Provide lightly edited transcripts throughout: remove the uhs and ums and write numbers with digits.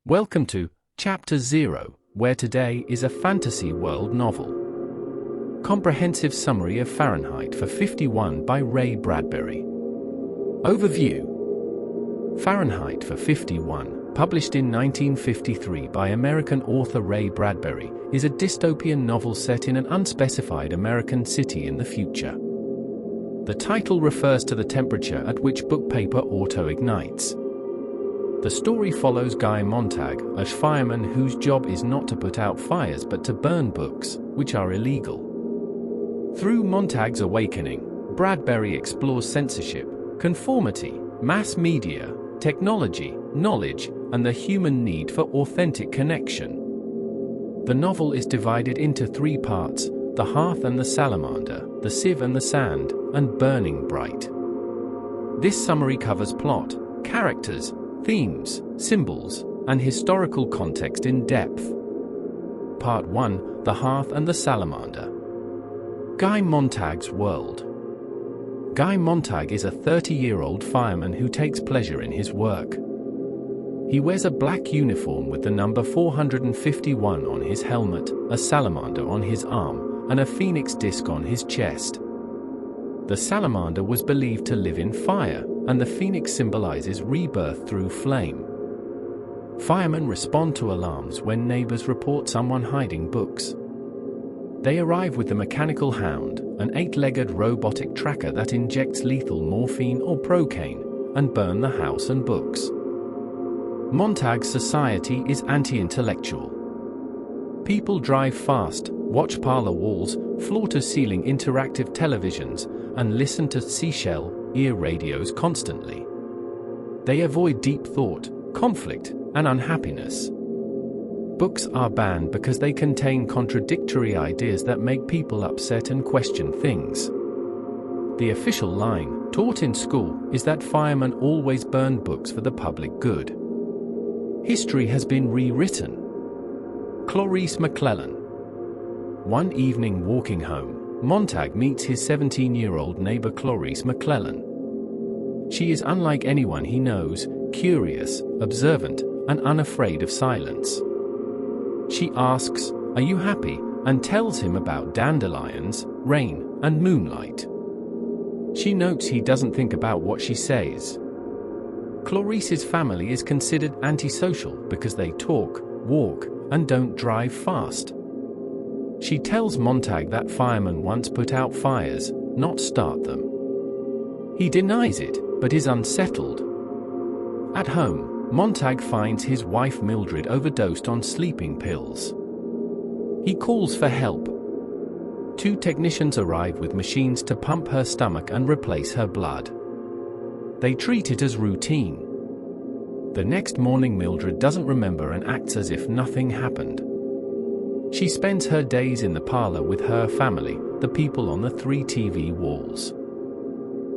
Welcome to Chapter 0, where today is a fantasy world novel. Comprehensive summary of Fahrenheit for 51 by Ray Bradbury. Overview. Fahrenheit for 51, published in 1953 by American author Ray Bradbury, is a dystopian novel set in an unspecified American city in the future. The title refers to the temperature at which book paper auto-ignites. The story follows Guy Montag, a fireman whose job is not to put out fires but to burn books, which are illegal. Through Montag's awakening, Bradbury explores censorship, conformity, mass media, technology, knowledge, and the human need for authentic connection. The novel is divided into three parts: the hearth and the salamander, the sieve and the sand, and burning bright. This summary covers plot, characters, themes, symbols, and historical context in depth. Part 1: The Hearth and the Salamander. Guy Montag's world. Guy Montag is a 30-year-old fireman who takes pleasure in his work. He wears a black uniform with the number 451 on his helmet, a salamander on his arm, and a phoenix disc on his chest. The salamander was believed to live in fire, and the phoenix symbolizes rebirth through flame. Firemen respond to alarms when neighbors report someone hiding books. They arrive with the mechanical hound, an 8-legged robotic tracker that injects lethal morphine or procaine, and burn the house and books. Montag's society is anti-intellectual. People drive fast, watch parlor walls, floor-to-ceiling interactive televisions, and listen to seashell ear radios constantly. They avoid deep thought, conflict, and unhappiness. Books are banned because they contain contradictory ideas that make people upset and question things. The official line, taught in school, is that firemen always burn books for the public good. History has been rewritten. Clarisse McClellan. One evening walking home, Montag meets his 17-year-old neighbor Clarisse McClellan. She is unlike anyone he knows, curious, observant, and unafraid of silence. She asks, "Are you happy?" and tells him about dandelions, rain, and moonlight. She notes he doesn't think about what she says. Clarisse's family is considered antisocial because they talk, walk, and don't drive fast. She tells Montag that firemen once put out fires, not start them. He denies it, but is unsettled. At home, Montag finds his wife Mildred overdosed on sleeping pills. He calls for help. 2 technicians arrive with machines to pump her stomach and replace her blood. They treat it as routine. The next morning Mildred doesn't remember and acts as if nothing happened. She spends her days in the parlor with her family, the people on the 3 TV walls.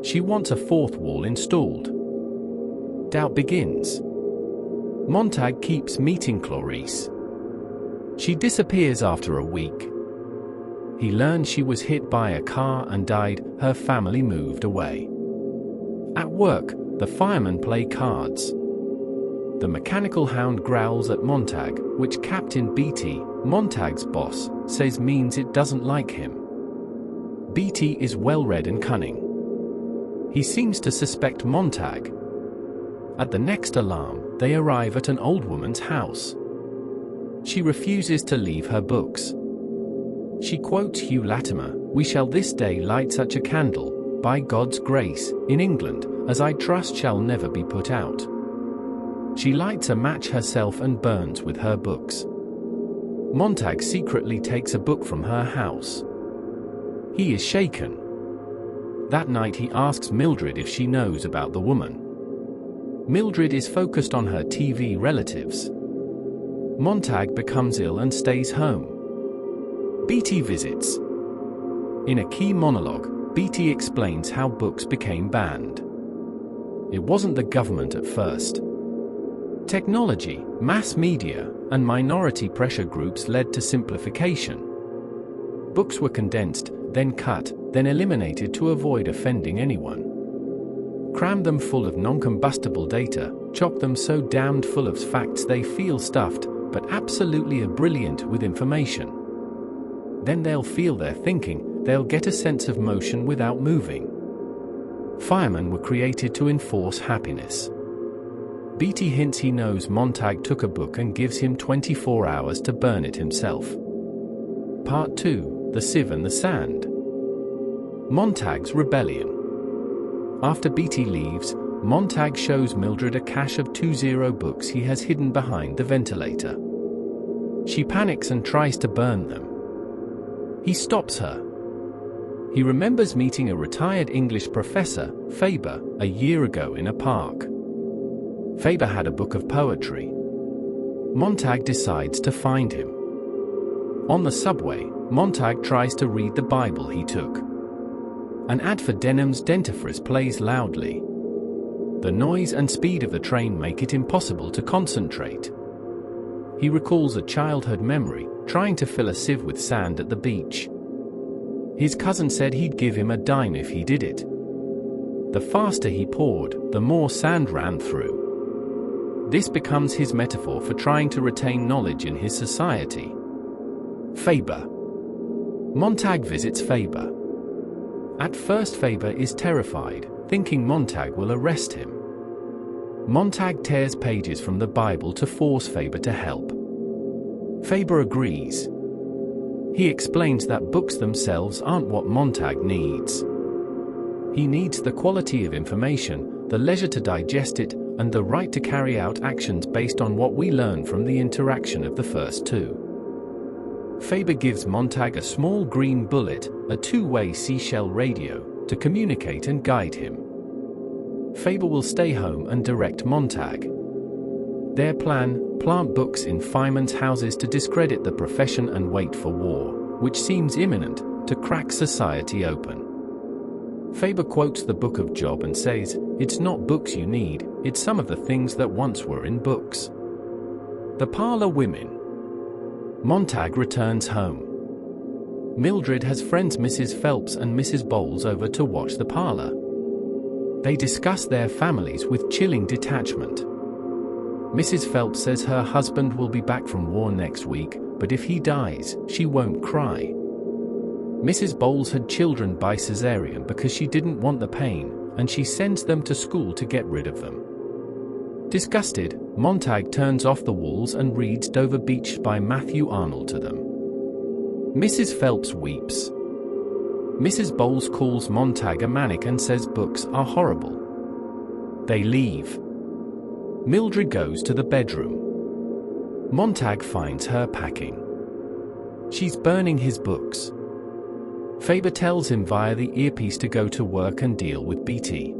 She wants a 4th wall installed. Doubt begins. Montag keeps meeting Clarisse. She disappears after a week. He learns she was hit by a car and died. Her family moved away. At work, the firemen play cards. The mechanical hound growls at Montag, which Captain Beatty, Montag's boss, says means it doesn't like him. Beatty is well-read and cunning. He seems to suspect Montag. At the next alarm, they arrive at an old woman's house. She refuses to leave her books. She quotes Hugh Latimer, "We shall this day light such a candle, by God's grace, in England, as I trust shall never be put out." She lights a match herself and burns with her books. Montag secretly takes a book from her house. He is shaken. That night he asks Mildred if she knows about the woman. Mildred is focused on her TV relatives. Montag becomes ill and stays home. Beatty visits. In a key monologue, Beatty explains how books became banned. It wasn't the government at first. Technology, mass media, and minority pressure groups led to simplification. Books were condensed, then cut, then eliminated to avoid offending anyone. Cram them full of non-combustible data, chock them so damned full of facts they feel stuffed, but absolutely brilliant with information. Then they'll feel their thinking, they'll get a sense of motion without moving. Firemen were created to enforce happiness. Beatty hints he knows Montag took a book and gives him 24 hours to burn it himself. Part 2, The Sieve and the Sand. Montag's rebellion. After Beatty leaves, Montag shows Mildred a cache of 0 books he has hidden behind the ventilator. She panics and tries to burn them. He stops her. He remembers meeting a retired English professor, Faber, a year ago in a park. Faber had a book of poetry. Montag decides to find him. On the subway, Montag tries to read the Bible he took. An ad for Denham's dentifrice plays loudly. The noise and speed of the train make it impossible to concentrate. He recalls a childhood memory, trying to fill a sieve with sand at the beach. His cousin said he'd give him a dime if he did it. The faster he poured, the more sand ran through. This becomes his metaphor for trying to retain knowledge in his society. Faber. Montag visits Faber. At first Faber is terrified, thinking Montag will arrest him. Montag tears pages from the Bible to force Faber to help. Faber agrees. He explains that books themselves aren't what Montag needs. He needs the quality of information, the leisure to digest it, and the right to carry out actions based on what we learn from the interaction of the first two. Faber gives Montag a small green bullet, a two-way seashell radio, to communicate and guide him. Faber will stay home and direct Montag. Their plan: plant books in firemen's houses to discredit the profession and wait for war, which seems imminent, to crack society open. Faber quotes the Book of Job and says, "It's not books you need, it's some of the things that once were in books." The parlor women. Montag returns home. Mildred has friends Mrs. Phelps and Mrs. Bowles over to watch the parlor. They discuss their families with chilling detachment. Mrs. Phelps says her husband will be back from war next week, but if he dies, she won't cry. Mrs. Bowles had children by cesarean because she didn't want the pain, and she sends them to school to get rid of them. Disgusted, Montag turns off the walls and reads Dover Beach by Matthew Arnold to them. Mrs. Phelps weeps. Mrs. Bowles calls Montag a maniac and says books are horrible. They leave. Mildred goes to the bedroom. Montag finds her packing. She's burning his books. Faber tells him via the earpiece to go to work and deal with Beatty.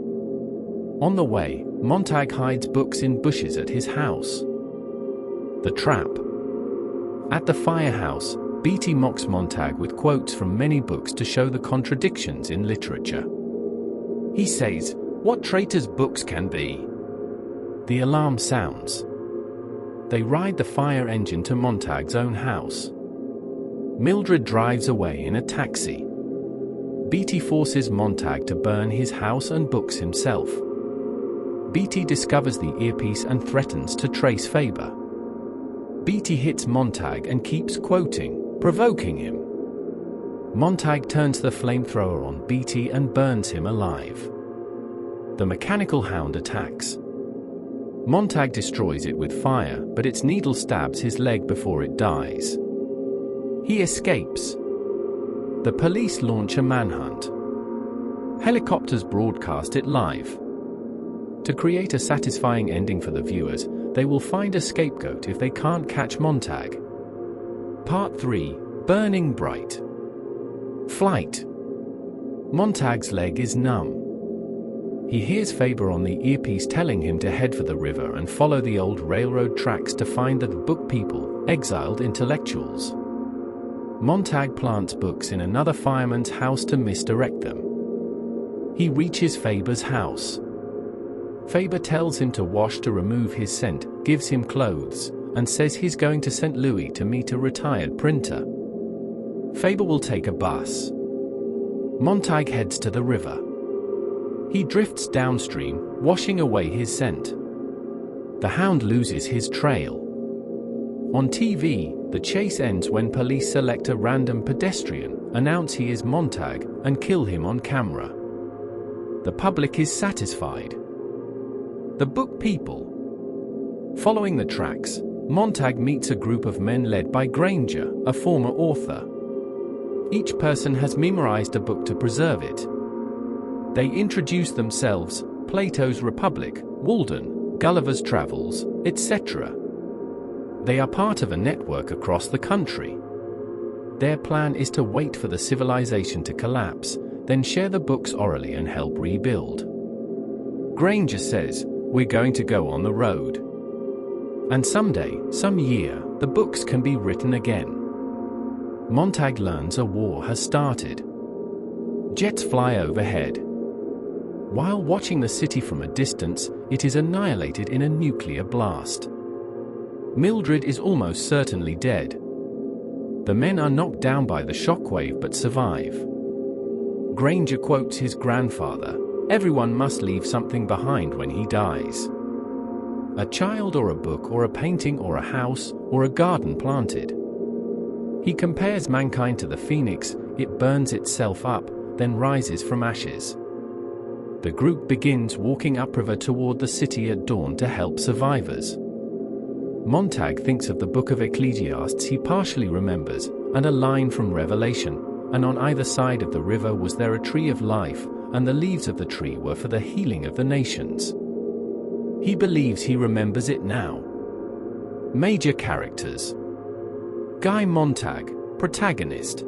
On the way, Montag hides books in bushes at his house. The trap. At the firehouse, Beatty mocks Montag with quotes from many books to show the contradictions in literature. He says, "What traitors books can be." The alarm sounds. They ride the fire engine to Montag's own house. Mildred drives away in a taxi. Beatty forces Montag to burn his house and books himself. Beatty discovers the earpiece and threatens to trace Faber. Beatty hits Montag and keeps quoting, provoking him. Montag turns the flamethrower on Beatty and burns him alive. The mechanical hound attacks. Montag destroys it with fire, but its needle stabs his leg before it dies. He escapes. The police launch a manhunt. Helicopters broadcast it live. To create a satisfying ending for the viewers, they will find a scapegoat if they can't catch Montag. Part 3, Burning Bright. Flight. Montag's leg is numb. He hears Faber on the earpiece telling him to head for the river and follow the old railroad tracks to find the book people, exiled intellectuals. Montag plants books in another fireman's house to misdirect them. He reaches Faber's house. Faber tells him to wash to remove his scent, gives him clothes, and says he's going to St. Louis to meet a retired printer. Faber will take a bus. Montag heads to the river. He drifts downstream, washing away his scent. The hound loses his trail. On TV, the chase ends when police select a random pedestrian, announce he is Montag, and kill him on camera. The public is satisfied. The book people. Following the tracks, Montag meets a group of men led by Granger, a former author. Each person has memorized a book to preserve it. They introduce themselves, Plato's Republic, Walden, Gulliver's Travels, etc. They are part of a network across the country. Their plan is to wait for the civilization to collapse, then share the books orally and help rebuild. Granger says, "We're going to go on the road. And someday, some year, the books can be written again." Montag learns a war has started. Jets fly overhead. While watching the city from a distance, it is annihilated in a nuclear blast. Mildred is almost certainly dead. The men are knocked down by the shockwave but survive. Granger quotes his grandfather, "Everyone must leave something behind when he dies. A child or a book or a painting or a house or a garden planted." He compares mankind to the phoenix, it burns itself up, then rises from ashes. The group begins walking upriver toward the city at dawn to help survivors. Montag thinks of the book of Ecclesiastes he partially remembers, and a line from Revelation, "And on either side of the river was there a tree of life, and the leaves of the tree were for the healing of the nations." He believes he remembers it now. Major characters. Guy Montag, protagonist.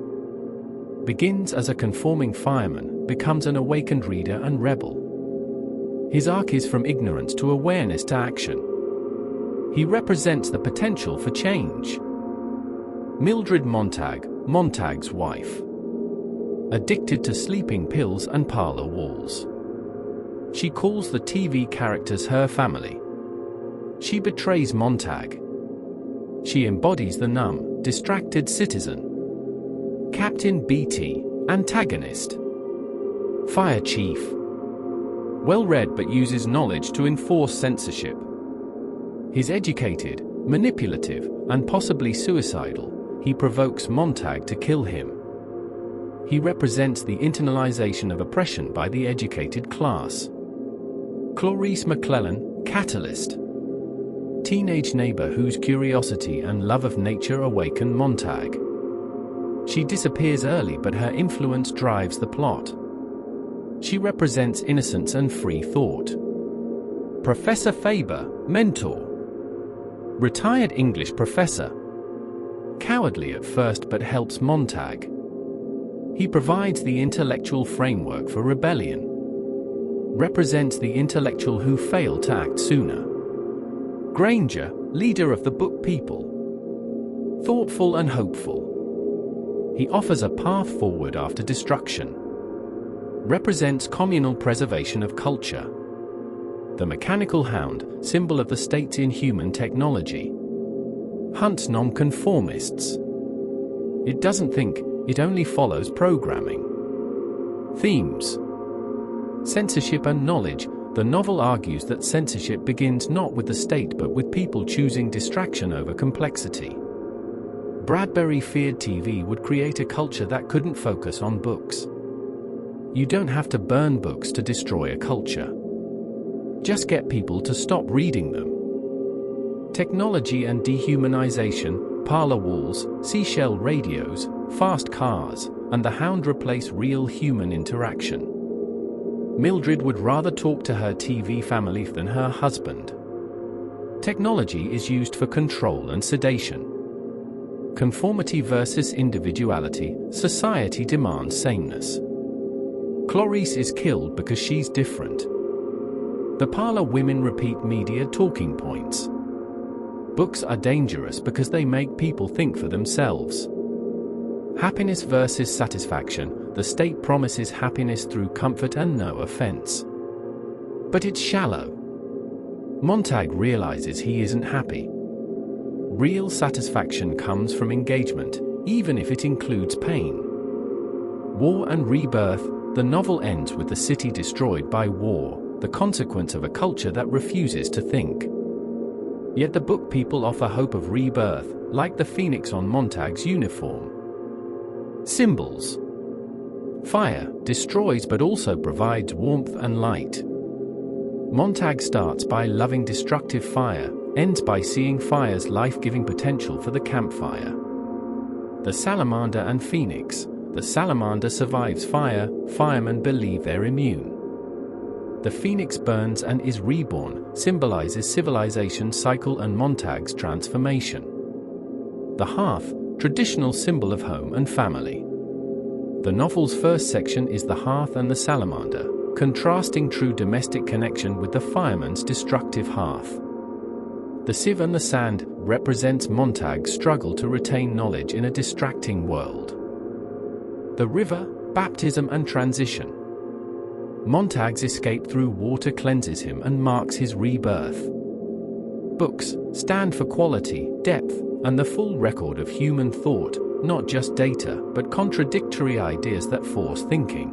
Begins as a conforming fireman, becomes an awakened reader and rebel. His arc is from ignorance to awareness to action. He represents the potential for change. Mildred Montag, Montag's wife. Addicted to sleeping pills and parlor walls. She calls the TV characters her family. She betrays Montag. She embodies the numb, distracted citizen. Captain Beatty, antagonist. Fire chief. Well-read but uses knowledge to enforce censorship. He's educated, manipulative, and possibly suicidal. He provokes Montag to kill him. He represents the internalization of oppression by the educated class. Clarisse McClellan, catalyst. Teenage neighbor whose curiosity and love of nature awaken Montag. She disappears early but her influence drives the plot. She represents innocence and free thought. Professor Faber, mentor. Retired English professor. Cowardly at first but helps Montag. He provides the intellectual framework for rebellion. Represents the intellectual who failed to act sooner. Granger, leader of the book people. Thoughtful and hopeful. He offers a path forward after destruction. Represents communal preservation of culture. The mechanical hound, symbol of the state's inhuman technology. Hunts nonconformists. It doesn't think, it only follows programming. Themes. Censorship and knowledge. The novel argues that censorship begins not with the state but with people choosing distraction over complexity. Bradbury feared TV would create a culture that couldn't focus on books. You don't have to burn books to destroy a culture. Just get people to stop reading them. Technology and dehumanization, parlor walls, seashell radios, fast cars, and the hound replace real human interaction. Mildred would rather talk to her TV family than her husband. Technology is used for control and sedation. Conformity versus individuality, society demands sameness. Clarisse is killed because she's different. The parlor women repeat media talking points. Books are dangerous because they make people think for themselves. Happiness versus satisfaction. The state promises happiness through comfort and no offense. But it's shallow. Montag realizes he isn't happy. Real satisfaction comes from engagement, even if it includes pain. War and rebirth. The novel ends with the city destroyed by war, the consequence of a culture that refuses to think. Yet the book people offer hope of rebirth, like the phoenix on Montag's uniform. Symbols. Fire destroys but also provides warmth and light. Montag starts by loving destructive fire, ends by seeing fire's life-giving potential for the campfire. The salamander and phoenix. The salamander survives fire, firemen believe they're immune. The phoenix burns and is reborn, symbolizes civilization's cycle and Montag's transformation. The hearth, traditional symbol of home and family. The novel's first section is the hearth and the salamander, contrasting true domestic connection with the fireman's destructive hearth. The sieve and the sand represents Montag's struggle to retain knowledge in a distracting world. The river, baptism and transition. Montag's escape through water cleanses him and marks his rebirth. Books stand for quality, depth, and the full record of human thought, not just data, but contradictory ideas that force thinking.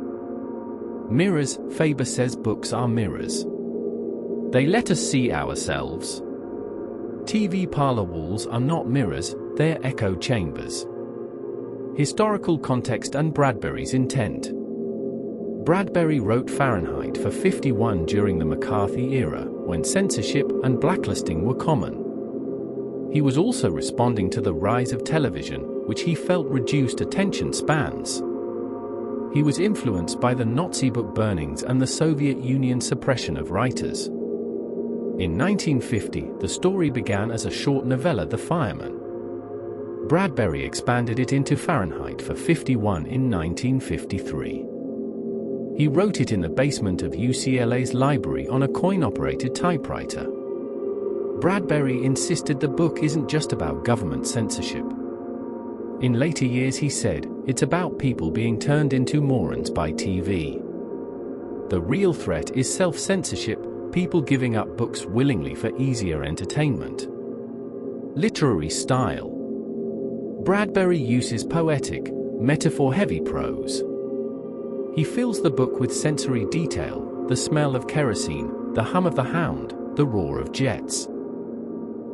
Mirrors, Faber says books are mirrors. They let us see ourselves. TV parlor walls are not mirrors, they're echo chambers. Historical context and Bradbury's intent. Bradbury wrote Fahrenheit for 51 during the McCarthy era, when censorship and blacklisting were common. He was also responding to the rise of television, which he felt reduced attention spans. He was influenced by the Nazi book burnings and the Soviet Union's suppression of writers. In 1950, the story began as a short novella, The Fireman. Bradbury expanded it into Fahrenheit for 51 in 1953. He wrote it in the basement of UCLA's library on a coin-operated typewriter. Bradbury insisted the book isn't just about government censorship. In later years he said, it's about people being turned into morons by TV. The real threat is self-censorship, people giving up books willingly for easier entertainment. Literary style. Bradbury uses poetic, metaphor-heavy prose. He fills the book with sensory detail, the smell of kerosene, the hum of the hound, the roar of jets.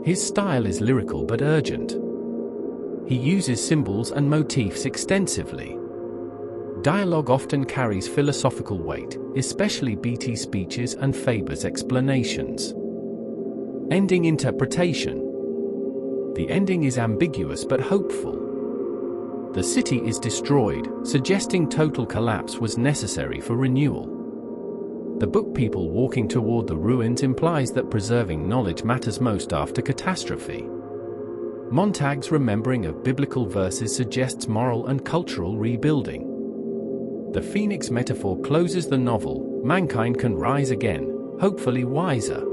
His style is lyrical but urgent. He uses symbols and motifs extensively. Dialogue often carries philosophical weight, especially Beatty's speeches and Faber's explanations. Ending interpretation. The ending is ambiguous but hopeful. The city is destroyed, suggesting total collapse was necessary for renewal. The book people walking toward the ruins implies that preserving knowledge matters most after catastrophe. Montag's remembering of biblical verses suggests moral and cultural rebuilding. The phoenix metaphor closes the novel, mankind can rise again, hopefully wiser.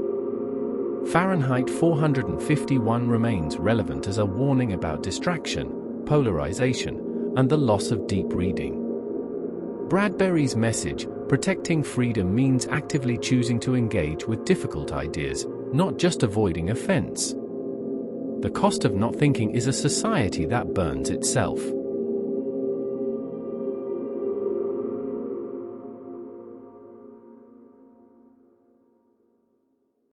Fahrenheit 451 remains relevant as a warning about distraction, polarization, and the loss of deep reading. Bradbury's message, protecting freedom, means actively choosing to engage with difficult ideas, not just avoiding offense. The cost of not thinking is a society that burns itself.